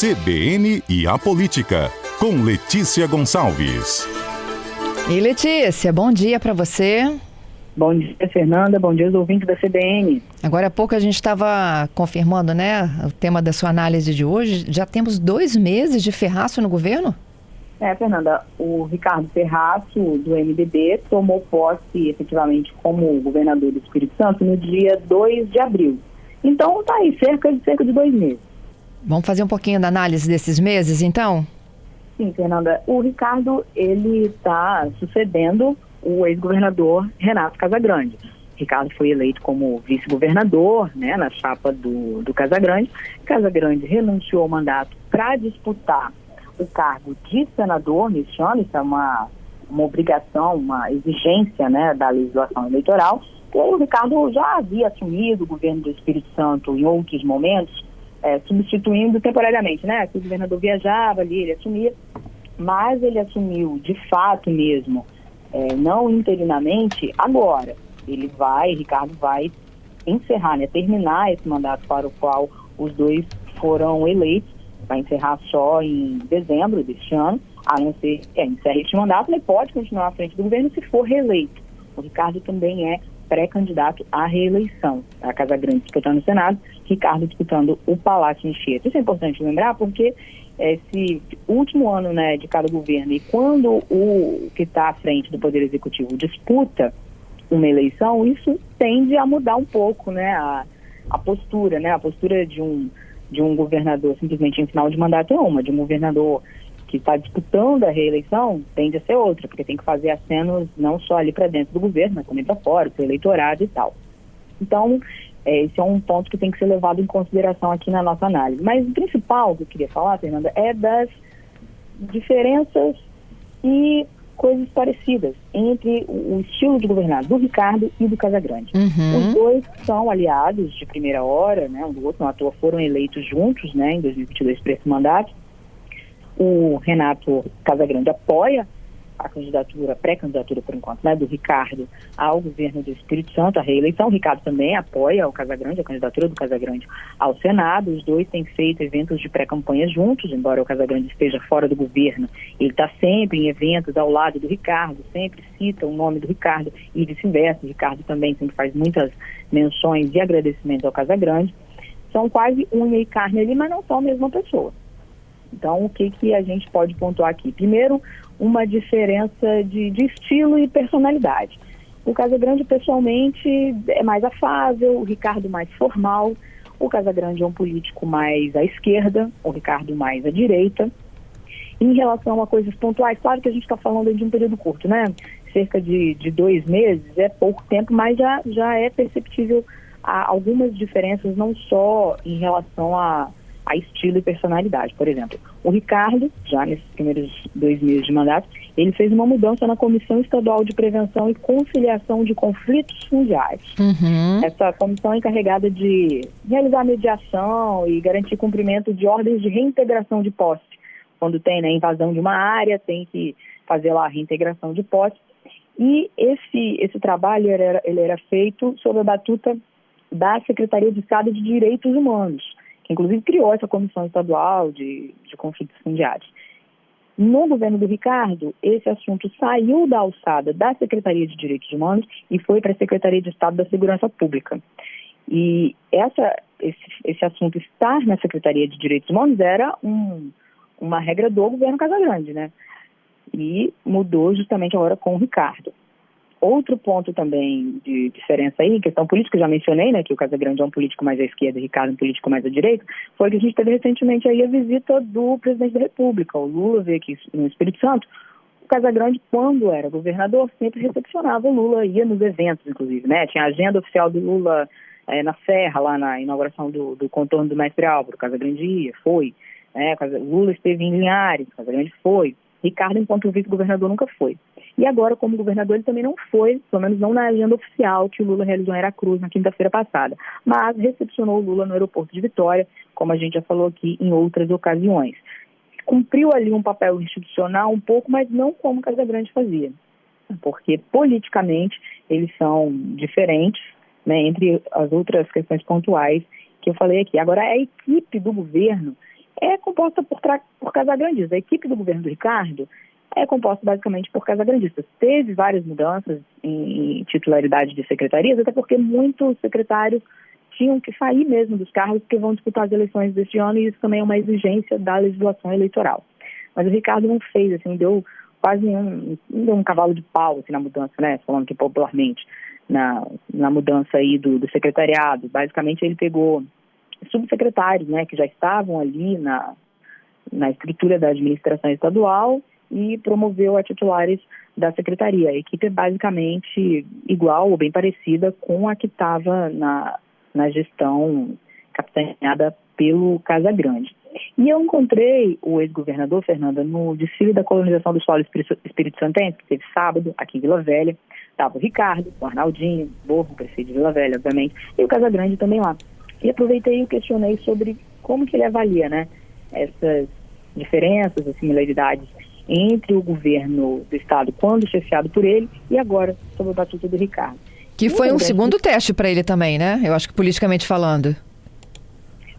CBN e a Política, com Letícia Gonçalves. E Letícia, bom dia para você. Bom dia, Fernanda. Bom dia aos ouvintes da CBN. Agora há pouco a gente estava confirmando, né, o tema da sua análise de hoje. Já temos 2 meses de Ferraço no governo? Fernanda, o Ricardo Ferraço, do MDB, tomou posse efetivamente como governador do Espírito Santo no dia 2 de abril. Então está aí, cerca de 2 meses. Vamos fazer um pouquinho da análise desses meses, então? Sim, Fernanda. O Ricardo, ele está sucedendo o ex-governador Renato Casagrande. Ricardo foi eleito como vice-governador, né, na chapa do Casagrande. Casagrande renunciou ao mandato para disputar o cargo de senador neste ano. Isso é uma obrigação, uma exigência, né, da legislação eleitoral. E o Ricardo já havia assumido o governo do Espírito Santo em outros momentos, substituindo temporariamente, né? Que o governador viajava ali, ele assumia, mas ele assumiu de fato mesmo, não interinamente, agora. Ricardo vai encerrar, né? Terminar esse mandato para o qual os dois foram eleitos, vai encerrar só em dezembro deste ano, a não ser que encerre este mandato, ele pode continuar à frente do governo se for reeleito. O Ricardo também é pré-candidato à reeleição. A Casagrande disputando o Senado, Ricardo disputando o Palácio Anchieta. Isso é importante lembrar porque esse último ano, né, de cada governo, e quando o que está à frente do Poder Executivo disputa uma eleição, isso tende a mudar um pouco, né, a postura, né, a postura de um governador simplesmente em final de mandato é uma, de um governador que está disputando a reeleição tende a ser outra, porque tem que fazer acenos não só ali para dentro do governo, mas também para fora, para o eleitorado e tal. Então, esse é um ponto que tem que ser levado em consideração aqui na nossa análise. Mas o principal que eu queria falar, Fernanda, é das diferenças e coisas parecidas entre o estilo de governar do Ricardo e do Casagrande. Uhum. Os dois são aliados de primeira hora, né, um do outro, não à toa foram eleitos juntos, né, em 2022 para esse mandato. O Renato Casagrande apoia a candidatura, pré-candidatura por enquanto, né, do Ricardo ao governo do Espírito Santo, a reeleição. O Ricardo também apoia o Casagrande, a candidatura do Casagrande ao Senado. Os dois têm feito eventos de pré-campanha juntos, embora o Casagrande esteja fora do governo. Ele está sempre em eventos ao lado do Ricardo, sempre cita o nome do Ricardo e vice-versa. O Ricardo também sempre faz muitas menções e agradecimentos ao Casagrande. São quase unha e carne ali, mas não são a mesma pessoa. Então, o que a gente pode pontuar aqui? Primeiro, uma diferença de estilo e personalidade. O Casagrande, pessoalmente, é mais afável, o Ricardo mais formal. O Casagrande é um político mais à esquerda, o Ricardo mais à direita. Em relação a coisas pontuais, claro que a gente está falando de um período curto, né? Cerca de 2 meses, é pouco tempo, mas já é perceptível algumas diferenças, não só em relação a estilo e personalidade. Por exemplo, o Ricardo, já nesses primeiros 2 meses de mandato, ele fez uma mudança na Comissão Estadual de Prevenção e Conciliação de Conflitos Fundiários. Uhum. Essa comissão é encarregada de realizar mediação e garantir cumprimento de ordens de reintegração de posse. Quando tem, né, invasão de uma área, tem que fazer lá a reintegração de posse. E esse trabalho ele era feito sob a batuta da Secretaria de Estado de Direitos Humanos, que inclusive criou essa comissão estadual de conflitos fundiários. No governo do Ricardo, esse assunto saiu da alçada da Secretaria de Direitos Humanos e foi para a Secretaria de Estado da Segurança Pública. E esse assunto estar na Secretaria de Direitos Humanos era uma regra do governo Casagrande, né? E mudou justamente agora com o Ricardo. Outro ponto também de diferença aí, em questão política, eu já mencionei, né, que o Casagrande é um político mais à esquerda e o Ricardo é um político mais à direita, foi que a gente teve recentemente aí a visita do presidente da República. O Lula veio aqui no Espírito Santo. O Casagrande, quando era governador, sempre recepcionava o Lula, ia nos eventos, inclusive, né? Tinha a agenda oficial do Lula na Serra, lá na inauguração do contorno do Mestre Álvaro. O Casagrande ia, foi. O Lula esteve em Linhares, o Casagrande foi. Ricardo, enquanto vice-governador, nunca foi. E agora, como governador, ele também não foi, pelo menos não na agenda oficial que o Lula realizou em Aracruz na quinta-feira passada, mas recepcionou o Lula no aeroporto de Vitória, como a gente já falou aqui em outras ocasiões. Cumpriu ali um papel institucional um pouco, mas não como Casagrande fazia, porque politicamente eles são diferentes, né, entre as outras questões pontuais que eu falei aqui. Agora, a equipe do governo é composta por casagrandistas. A equipe do governo do Ricardo é composta basicamente por casagrandistas. Teve várias mudanças em titularidade de secretarias, até porque muitos secretários tinham que sair mesmo dos cargos porque vão disputar as eleições deste ano, e isso também é uma exigência da legislação eleitoral. Mas o Ricardo não fez, assim, deu quase deu um cavalo de pau assim, na mudança, né? Falando aqui popularmente, na mudança aí do secretariado. Basicamente ele pegou subsecretários, né, que já estavam ali na estrutura da administração estadual e promoveu a titulares da secretaria. A equipe é basicamente igual ou bem parecida com a que estava na gestão capitaneada pelo Casagrande. E eu encontrei o ex-governador, Fernanda, no desfile da colonização do solo Espírito Santense, que teve sábado aqui em Vila Velha. Estava o Ricardo, o Arnaldinho, Borro, prefeito de Vila Velha, obviamente, e o Casagrande também lá. E aproveitei e questionei sobre como que ele avalia, né, essas diferenças, as similaridades entre o governo do estado quando chefiado por ele e agora sob a batuta do Ricardo. Que foi um segundo teste para ele também, né? Eu acho que politicamente falando.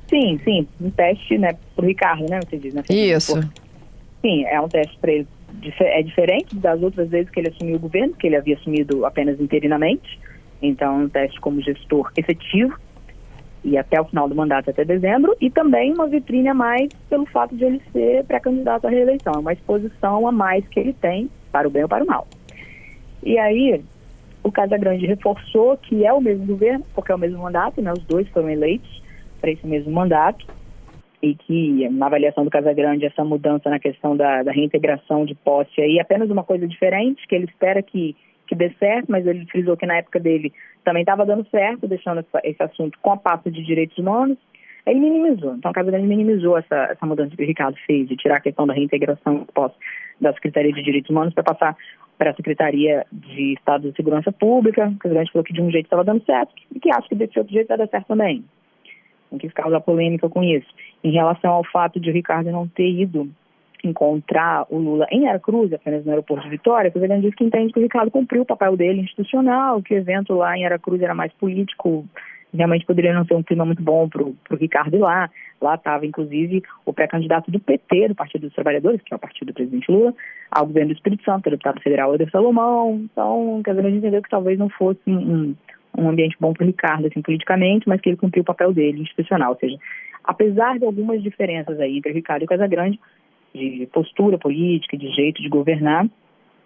Sim, um teste, né, pro Ricardo, né, você diz, né? Isso. Sim, é um teste para ele. É diferente das outras vezes que ele assumiu o governo, que ele havia assumido apenas interinamente. Então, um teste como gestor efetivo e até o final do mandato, até dezembro, e também uma vitrine a mais pelo fato de ele ser pré-candidato à reeleição. É uma exposição a mais que ele tem, para o bem ou para o mal. E aí, o Casagrande reforçou que é o mesmo governo, porque é o mesmo mandato, né? Os dois foram eleitos para esse mesmo mandato, e que, na avaliação do Casagrande, essa mudança na questão da reintegração de posse aí é apenas uma coisa diferente, que ele espera que dê certo, mas ele frisou que na época dele também estava dando certo, deixando esse assunto com a pasta de direitos humanos. Ele minimizou. Então, o Casagrande minimizou essa mudança que o Ricardo fez, de tirar a questão da reintegração de posse da Secretaria de Direitos Humanos para passar para a Secretaria de Estado de Segurança Pública. O Casagrande falou que de um jeito estava dando certo e que acha que desse outro jeito vai dar certo também. Não quis causar polêmica com isso. Em relação ao fato de o Ricardo não ter ido encontrar o Lula em Aracruz, apenas no aeroporto de Vitória, o Casagrande disse que entende que o Ricardo cumpriu o papel dele institucional, que o evento lá em Aracruz era mais político, realmente poderia não ter um clima muito bom para o Ricardo ir lá. Lá estava, inclusive, o pré-candidato do PT, do Partido dos Trabalhadores, que é o partido do presidente Lula, ao governo do Espírito Santo, o deputado federal Eder Salomão. Então, o Casagrande entendeu que talvez não fosse um ambiente bom para o Ricardo, assim, politicamente, mas que ele cumpriu o papel dele, institucional. Ou seja, apesar de algumas diferenças aí entre o Ricardo e o Casagrande, de postura política, de jeito de governar,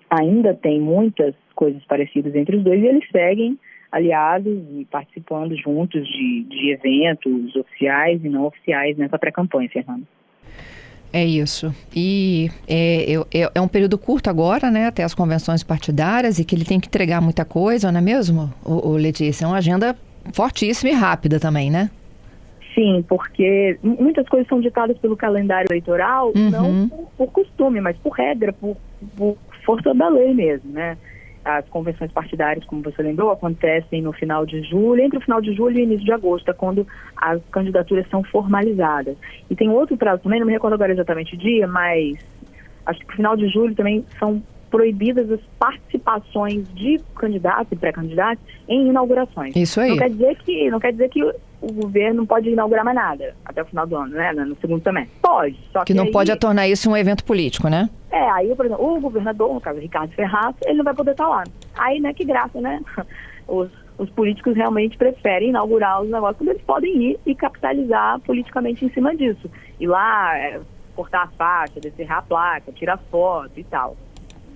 ainda tem muitas coisas parecidas entre os dois, e eles seguem aliados e participando juntos de eventos oficiais e não oficiais nessa pré-campanha, Fernando. É isso. E é um período curto agora, né, até as convenções partidárias, e que ele tem que entregar muita coisa, não é mesmo, Letícia? É uma agenda fortíssima e rápida também, né? Sim, porque muitas coisas são ditadas pelo calendário eleitoral, não por costume, mas por regra, por força da lei mesmo, né? As convenções partidárias, como você lembrou, acontecem no final de julho, entre o final de julho e o início de agosto, é quando as candidaturas são formalizadas. E tem outro prazo também, não me recordo agora exatamente o dia, mas acho que no final de julho também são proibidas as participações de candidatos e pré-candidatos em inaugurações. Isso aí. Não quer dizer que o governo não pode inaugurar mais nada até o final do ano, né? No segundo semestre. Pode. Só que não aí, pode tornar isso um evento político, né? Aí, por exemplo, o governador, no caso Ricardo Ferraz, ele não vai poder estar lá. Aí, né, que graça, né? Os políticos realmente preferem inaugurar os negócios quando eles podem ir e capitalizar politicamente em cima disso. Ir lá, cortar a faixa, descerrar a placa, tirar foto e tal.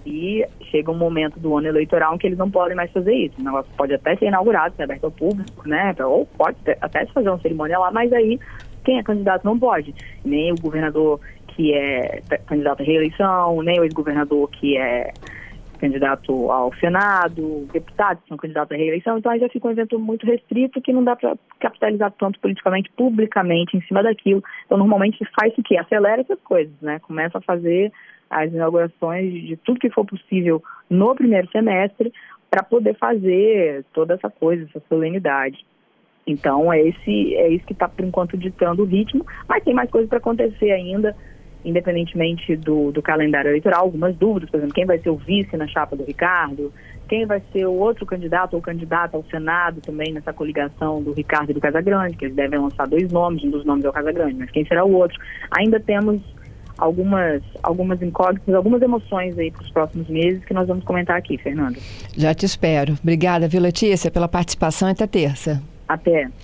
E chega um momento do ano eleitoral em que eles não podem mais fazer isso. O negócio pode até ser inaugurado, ser aberto ao público, né? Ou pode até se fazer uma cerimônia lá, mas aí quem é candidato não pode. Nem o governador que é candidato à reeleição, nem o ex-governador que é candidato ao Senado, deputados que são candidatos à reeleição. Então aí já fica um evento muito restrito que não dá para capitalizar tanto politicamente, publicamente, em cima daquilo. Então normalmente faz o quê? Acelera essas coisas, né? Começa a fazer as inaugurações de tudo que for possível no primeiro semestre para poder fazer toda essa coisa, essa solenidade. Então é isso que está, por enquanto, ditando o ritmo, mas tem mais coisas para acontecer ainda. independentemente do calendário eleitoral, algumas dúvidas, por exemplo, quem vai ser o vice na chapa do Ricardo, quem vai ser o outro candidato ou candidata ao Senado também nessa coligação do Ricardo e do Casagrande, que eles devem lançar 2 nomes, um dos nomes é o Casagrande, mas quem será o outro? Ainda temos algumas incógnitas, algumas emoções aí para os próximos meses que nós vamos comentar aqui, Fernanda. Já te espero. Obrigada, viu, Letícia, pela participação. Até terça. Até.